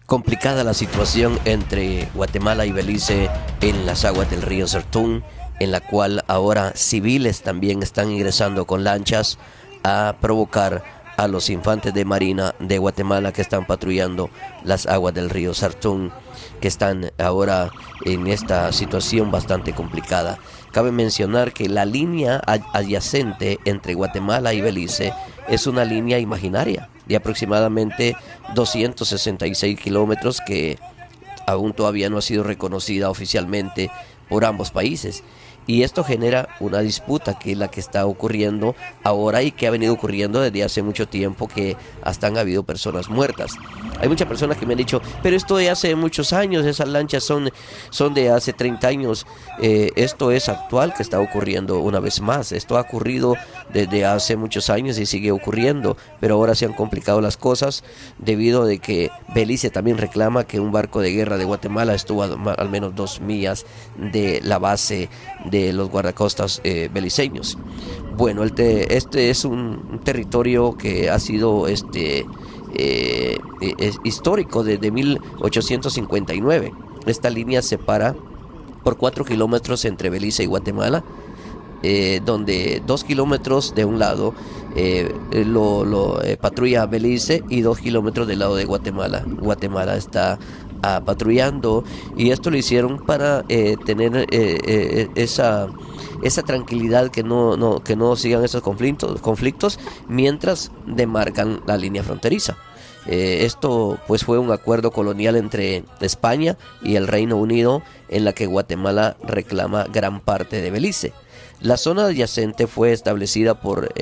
Complicada la situación entre Guatemala y Belice en las aguas del río Sertún, en la cual ahora civiles también están ingresando con lanchas a provocar a los infantes de marina de Guatemala que están patrullando las aguas del río Sertún, que están ahora en esta situación bastante complicada. Cabe mencionar que la línea adyacente entre Guatemala y Belice es una línea imaginaria de aproximadamente 266 kilómetros que aún todavía no ha sido reconocida oficialmente por ambos países. Y esto genera una disputa que es la que está ocurriendo ahora y que ha venido ocurriendo desde hace mucho tiempo, que hasta han habido personas muertas. Hay muchas personas que me han dicho, pero esto de hace muchos años, esas lanchas son de hace 30 años. Esto es actual que está ocurriendo una vez más. Esto ha ocurrido desde hace muchos años y sigue ocurriendo, pero ahora se han complicado las cosas debido a que Belice también reclama que un barco de guerra de Guatemala estuvo al menos 2 millas de la base de los guardacostas beliceños. Bueno, este es un territorio que ha sido es histórico desde 1859. Esta línea separa por 4 kilómetros entre Belice y Guatemala, donde 2 kilómetros de un lado patrulla Belice y 2 kilómetros del lado de Guatemala. Guatemala está patrullando, y esto lo hicieron para tener esa tranquilidad, que no sigan esos conflictos mientras demarcan la línea fronteriza. Esto pues fue un acuerdo colonial entre España y el Reino Unido, en la que Guatemala reclama gran parte de Belice. La zona adyacente fue establecida por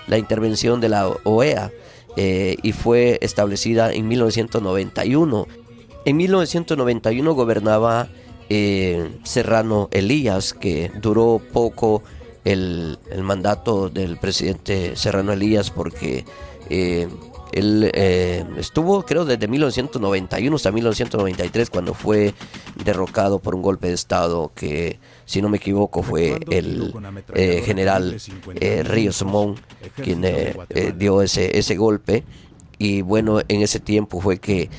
la intervención de la OEA y fue establecida en 1991. En 1991 gobernaba Serrano Elías, que duró poco el mandato del presidente Serrano Elías, porque él estuvo, creo, desde 1991 hasta 1993, cuando fue derrocado por un golpe de estado que, si no me equivoco, fue el general Ríos Montt quien dio ese golpe. Y bueno, en ese tiempo fue que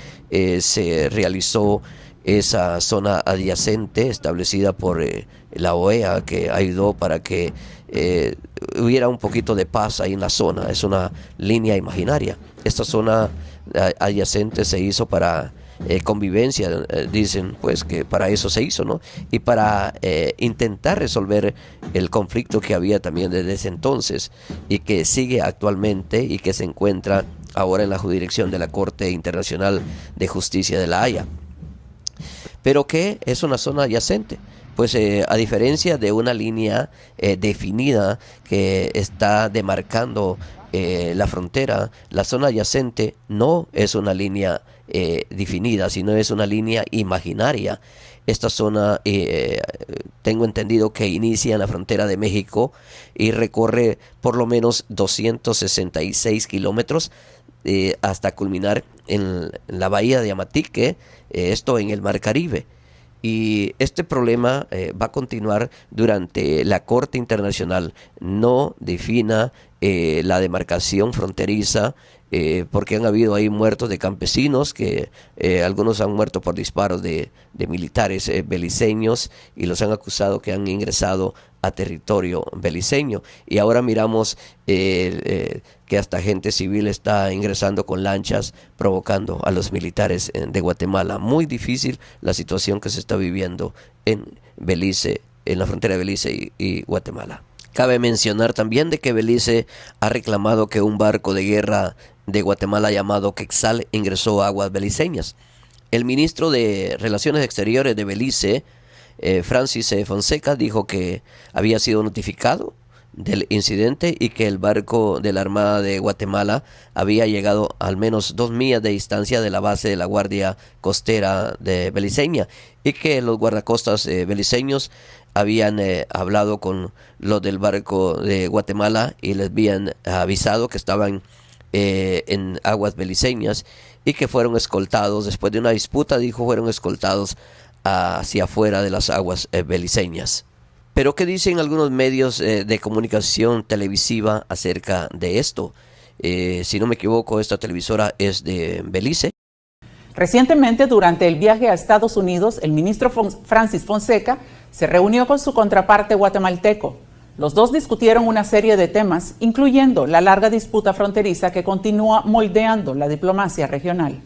se realizó esa zona adyacente establecida por la OEA, que ayudó para que hubiera un poquito de paz ahí en la zona. Es una línea imaginaria. Esta zona adyacente se hizo para convivencia, dicen pues que para eso se hizo, ¿no? Y para intentar resolver el conflicto que había también desde ese entonces, y que sigue actualmente y que se encuentra ahora en la jurisdicción de la Corte Internacional de Justicia de La Haya. Pero que es una zona adyacente, pues a diferencia de una línea definida que está demarcando la frontera, la zona adyacente no es una línea definida, sino es una línea imaginaria. Esta zona tengo entendido que inicia en la frontera de México y recorre por lo menos 266 kilómetros hasta culminar en la bahía de Amatique, esto en el Mar Caribe. Y este problema va a continuar durante la Corte Internacional no defina la demarcación fronteriza, porque han habido ahí muertos de campesinos, que algunos han muerto por disparos de militares beliceños, y los han acusado que han ingresado a territorio beliceño. Y ahora miramos que hasta gente civil está ingresando con lanchas, provocando a los militares de Guatemala. Muy difícil la situación que se está viviendo en Belice, en la frontera de Belice y Guatemala. Cabe mencionar también de que Belice ha reclamado que un barco de guerra de Guatemala llamado Quetzal ingresó a aguas beliceñas. El ministro de Relaciones Exteriores de Belice, Francis Fonseca, dijo que había sido notificado del incidente y que el barco de la Armada de Guatemala había llegado a al menos 2 millas de distancia de la base de la Guardia Costera de Beliceña, y que los guardacostas beliceños habían hablado con los del barco de Guatemala y les habían avisado que estaban en aguas beliceñas, y que fueron escoltados después de una disputa. Dijo, fueron escoltados hacia afuera de las aguas beliceñas. Pero ¿qué dicen algunos medios de comunicación televisiva acerca de esto? Si no me equivoco, esta televisora es de Belice. Recientemente, durante el viaje a Estados Unidos, el ministro Francis Fonseca se reunió con su contraparte guatemalteco. Los dos discutieron una serie de temas, incluyendo la larga disputa fronteriza que continúa moldeando la diplomacia regional.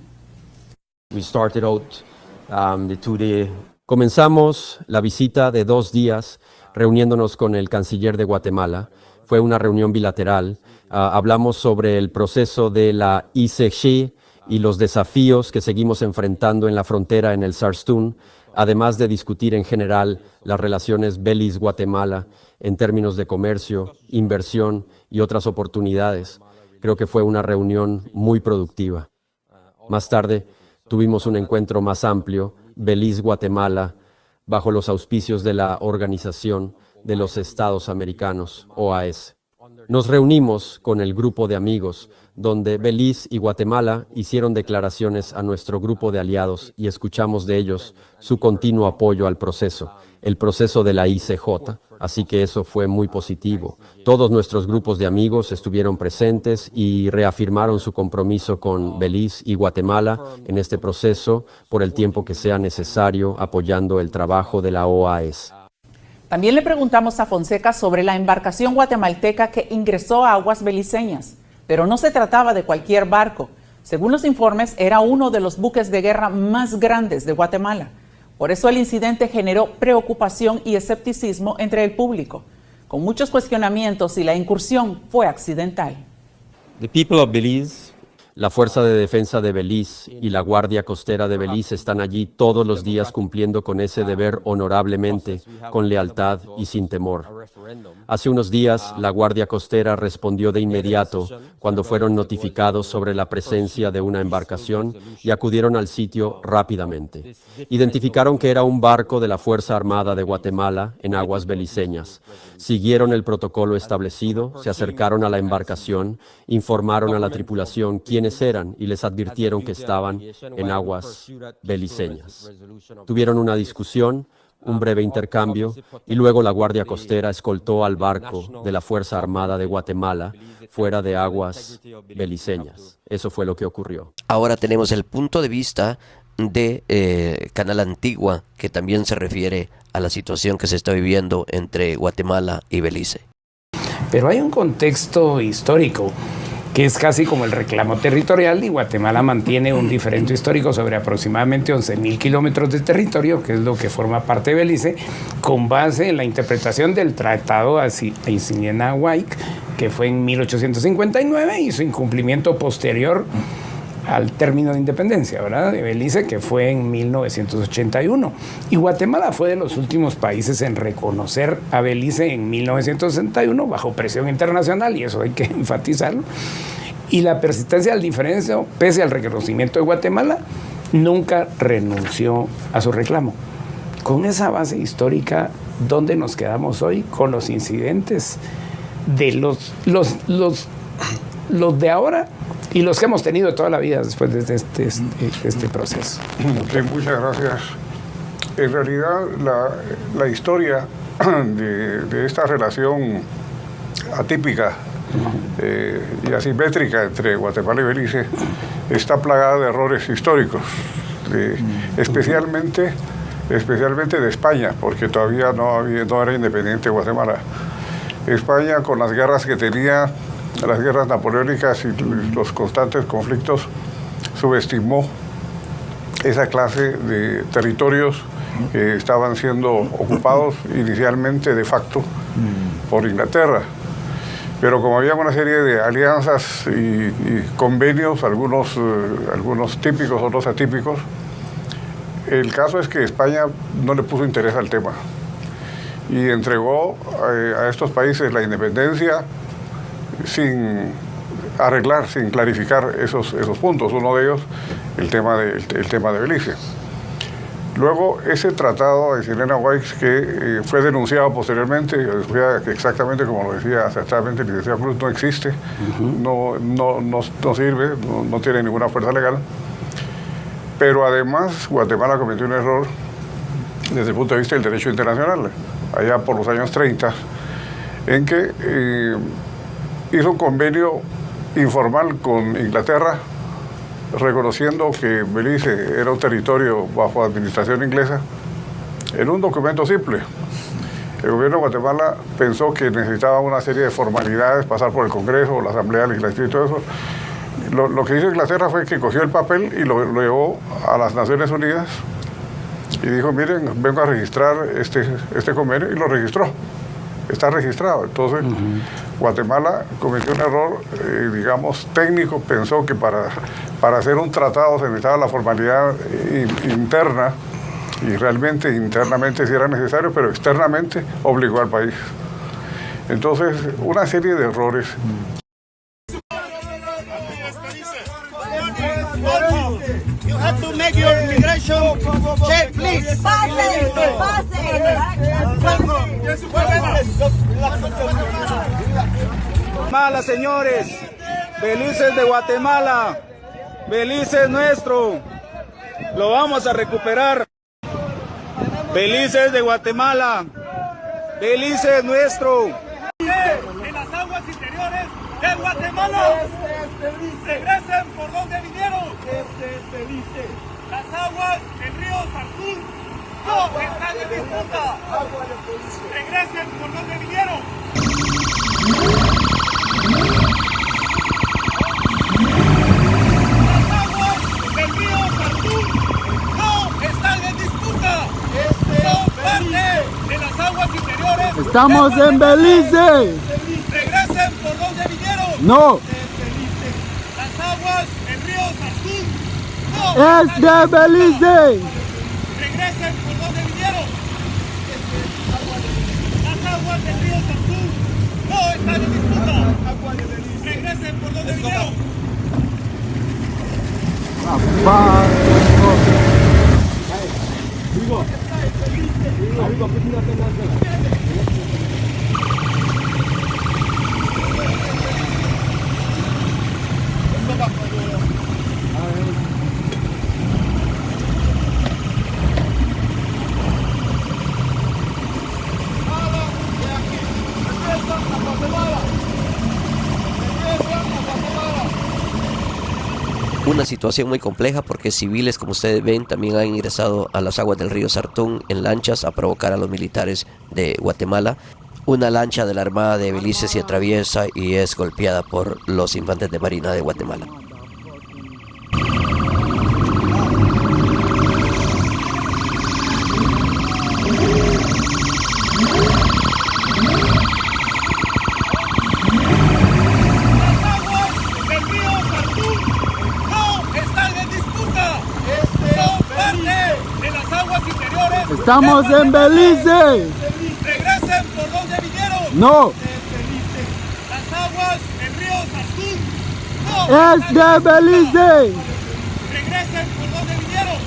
Comenzamos la visita de 2 días reuniéndonos con el canciller de Guatemala. Fue una reunión bilateral. Hablamos sobre el proceso de la ICG y los desafíos que seguimos enfrentando en la frontera en el Sarstún, además de discutir en general las relaciones Belice-Guatemala en términos de comercio, inversión y otras oportunidades. Creo que fue una reunión muy productiva. Más tarde, tuvimos un encuentro más amplio, Belice-Guatemala, bajo los auspicios de la Organización de los Estados Americanos, OAS. Nos reunimos con el grupo de amigos, donde Belice y Guatemala hicieron declaraciones a nuestro grupo de aliados y escuchamos de ellos su continuo apoyo al proceso, el proceso de la ICJ, así que eso fue muy positivo. Todos nuestros grupos de amigos estuvieron presentes y reafirmaron su compromiso con Belice y Guatemala en este proceso por el tiempo que sea necesario, apoyando el trabajo de la OAS. También le preguntamos a Fonseca sobre la embarcación guatemalteca que ingresó a aguas beliceñas, pero no se trataba de cualquier barco. Según los informes, era uno de los buques de guerra más grandes de Guatemala. Por eso el incidente generó preocupación y escepticismo entre el público, con muchos cuestionamientos si la incursión fue accidental. La Fuerza de Defensa de Belice y la Guardia Costera de Belice están allí todos los días cumpliendo con ese deber honorablemente, con lealtad y sin temor. Hace unos días, la Guardia Costera respondió de inmediato cuando fueron notificados sobre la presencia de una embarcación y acudieron al sitio rápidamente. Identificaron que era un barco de la Fuerza Armada de Guatemala en aguas beliceñas. Siguieron el protocolo establecido, se acercaron a la embarcación, informaron a la tripulación quiénes eran y les advirtieron que estaban en aguas beliceñas. Tuvieron una discusión, un breve intercambio, y luego la Guardia Costera escoltó al barco de la Fuerza Armada de Guatemala fuera de aguas beliceñas. Eso fue lo que ocurrió. Ahora tenemos el punto de vista de Canal Antigua, que también se refiere a la situación que se está viviendo entre Guatemala y Belice. Pero hay un contexto histórico que es casi como el reclamo territorial, y Guatemala mantiene un diferendo histórico sobre aproximadamente 11.000 kilómetros de territorio, que es lo que forma parte de Belice, con base en la interpretación del Tratado Aycinena-Huayc, que fue en 1859, y su incumplimiento posterior al término de independencia, ¿verdad?, de Belice, que fue en 1981. Y Guatemala fue de los últimos países en reconocer a Belice en 1961, bajo presión internacional, y eso hay que enfatizarlo. Y la persistencia del diferencio, pese al reconocimiento de Guatemala, nunca renunció a su reclamo. Con esa base histórica, ¿dónde nos quedamos hoy? Con los incidentes de los de ahora y los que hemos tenido toda la vida después de este proceso. Sí, muchas gracias. En realidad, la historia de esta relación atípica y asimétrica entre Guatemala y Belice está plagada de errores históricos, especialmente de España, porque todavía no era independiente Guatemala. España, con las guerras que tenía, las guerras napoleónicas y los constantes conflictos, subestimó esa clase de territorios que estaban siendo ocupados inicialmente de facto por Inglaterra. Pero como había una serie de alianzas y convenios, algunos típicos, otros atípicos, el caso es que España no le puso interés al tema y entregó a estos países la independencia sin arreglar, sin clarificar esos puntos. Uno de ellos, el tema de Belice. Luego, ese tratado de Aycinena-Huayc, que fue denunciado posteriormente, exactamente como lo decía acertadamente el licenciado Cruz, no existe, no sirve, no tiene ninguna fuerza legal. Pero además, Guatemala cometió un error desde el punto de vista del derecho internacional, allá por los años 30, en que hizo un convenio informal con Inglaterra reconociendo que Belice era un territorio bajo administración inglesa, en un documento simple. El gobierno de Guatemala pensó que necesitaba una serie de formalidades, pasar por el Congreso, la Asamblea Legislativa y todo eso. Lo que hizo Inglaterra fue que cogió el papel y lo llevó a las Naciones Unidas y dijo, miren, vengo a registrar este convenio, y lo registró. Está registrado. Entonces, Guatemala cometió un error, digamos, técnico. Pensó que para hacer un tratado se necesitaba la formalidad interna, y realmente internamente sí era necesario, pero externamente obligó al país. Entonces, una serie de errores. You have to make your immigration check, please. Guatemala, señores. Belice es de Guatemala. Belice es nuestro. Lo vamos a recuperar. Belice es de Guatemala. Belice es nuestro. En las aguas interiores de Guatemala. Regresen por donde vinieron. Las aguas del río Sarzún no están en disputa. Regresen por donde vinieron. Las aguas del río Sarzún no están en disputa. Son parte de las aguas interiores. Estamos en Belice. Regresen por donde vinieron. No. Las aguas del río Sarzún Es de Belice. regresen por donde vinieron. Las aguas del río Sarzún no están en disputa. Regresen por donde vinieron. Una situación muy compleja porque civiles, como ustedes ven, también han ingresado a las aguas del río Sartún en lanchas a provocar a los militares de Guatemala. Una lancha de la Armada de Belice se atraviesa y es golpeada por los infantes de Marina de Guatemala. Del río Sarzún no están en disputa. Son parte de las aguas interiores. Estamos en Belice. Regresen por donde vinieron. No. Las aguas del río Sarzún no Es están de en disputa. Belice. Regresen por donde vinieron.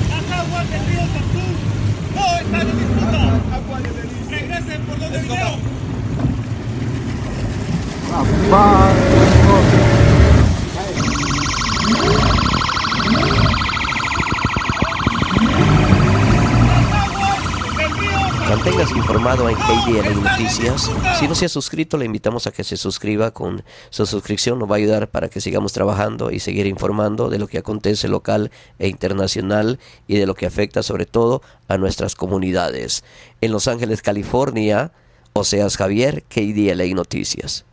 Las aguas del río Sarzún no están en disputa. Regresen por donde vinieron. Del río Manténgase informado en KDLA Noticias. Si no se ha suscrito, le invitamos a que se suscriba. Con su suscripción nos va a ayudar para que sigamos trabajando y seguir informando de lo que acontece local e internacional y de lo que afecta sobre todo a nuestras comunidades. En Los Ángeles, California, Oseas Javier, KDLA Noticias.